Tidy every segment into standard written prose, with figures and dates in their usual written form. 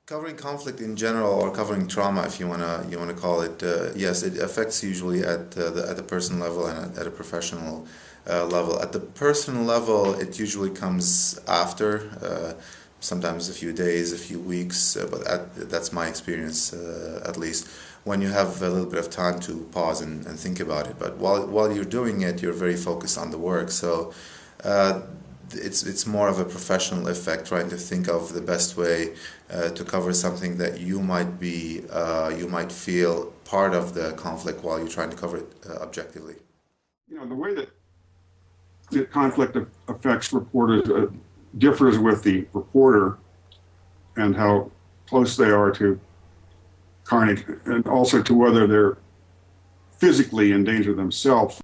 Covering conflict in general, or covering trauma, if you wanna call it, yes, it affects usually at the personal level and at a professional level. At the personal level, it usually comes after, sometimes a few days, a few weeks, that's my experience, at least, when you have a little bit of time to pause and think about it. But while you're doing it, you're very focused on the work, so. It's more of a professional effect, trying to think of the best way to cover something that you might feel part of the conflict while you're trying to cover it objectively. The way that conflict affects reporters differs with the reporter and how close they are to carnage, and also to whether they're physically in danger themselves.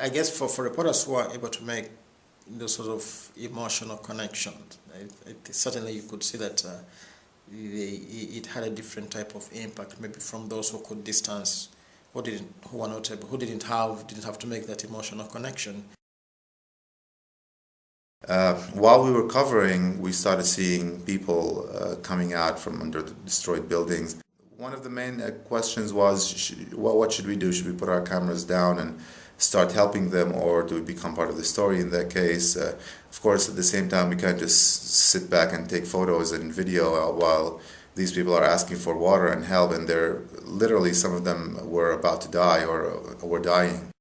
I guess for reporters who are able to make those sort of emotional connections, certainly you could see that it had a different type of impact, maybe from those who could distance, who didn't have to make that emotional connection. While we were covering, we started seeing people coming out from under the destroyed buildings. One of the main questions was, what should we do? Should we put our cameras down and start helping them, or do we become part of the story in that case? Of course, at the same time, we can't just sit back and take photos and video while these people are asking for water and help, and they're literally, some of them were about to die or were dying.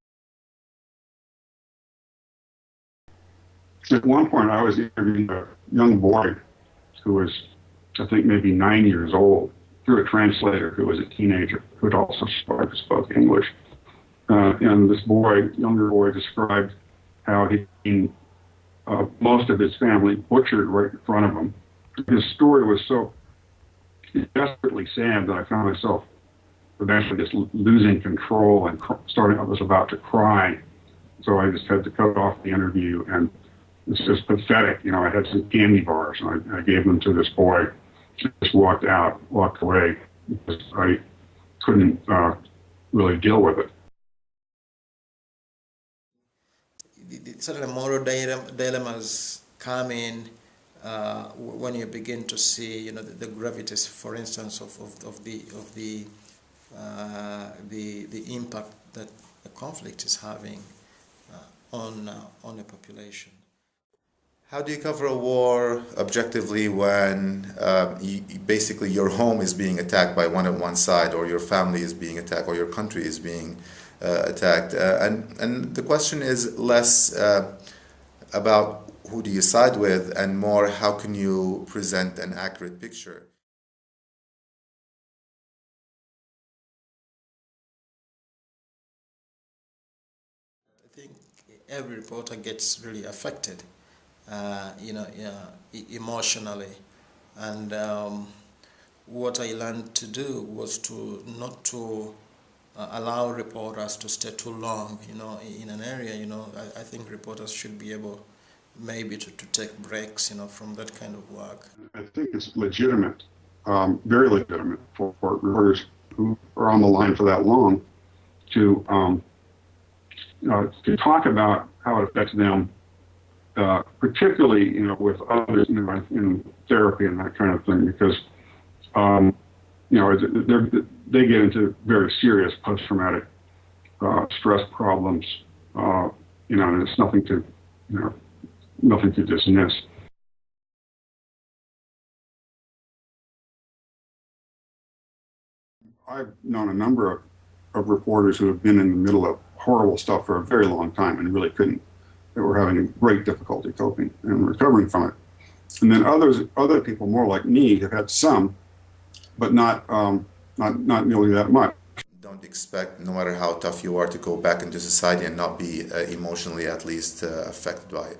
At one point, I was interviewing a young boy who was, I think, maybe 9 years old, through a translator who was a teenager who had also spoke English. And this younger boy, described how he'd seen most of his family butchered right in front of him. His story was so desperately sad that I found myself eventually just losing control and I was about to cry. So I just had to cut off the interview, and it's just pathetic. I had some candy bars, and I gave them to this boy. Just walked away, because I couldn't really deal with it. Certainly moral dilemmas come in when you begin to see, the gravities, for instance, of the impact that the conflict is having on a population. How do you cover a war objectively when basically your home is being attacked by one side, or your family is being attacked, or your country is being attacked? And the question is less about who do you side with, and more how can you present an accurate picture. I think every reporter gets really affected, emotionally, and what I learned to do was not to allow reporters to stay too long, in an area. I think reporters should be able maybe to take breaks, from that kind of work. I think it's legitimate, very legitimate for reporters who are on the line for that long to talk about how it affects them, particularly, with others, in therapy and that kind of thing, because, they get into very serious post-traumatic stress problems, and it's nothing to dismiss. I've known a number of reporters who have been in the middle of horrible stuff for a very long time and really couldn't. They were having great difficulty coping and recovering from it. And then other people, more like me, have had some, but not nearly that much. Don't expect, no matter how tough you are, to go back into society and not be emotionally, at least, affected by it.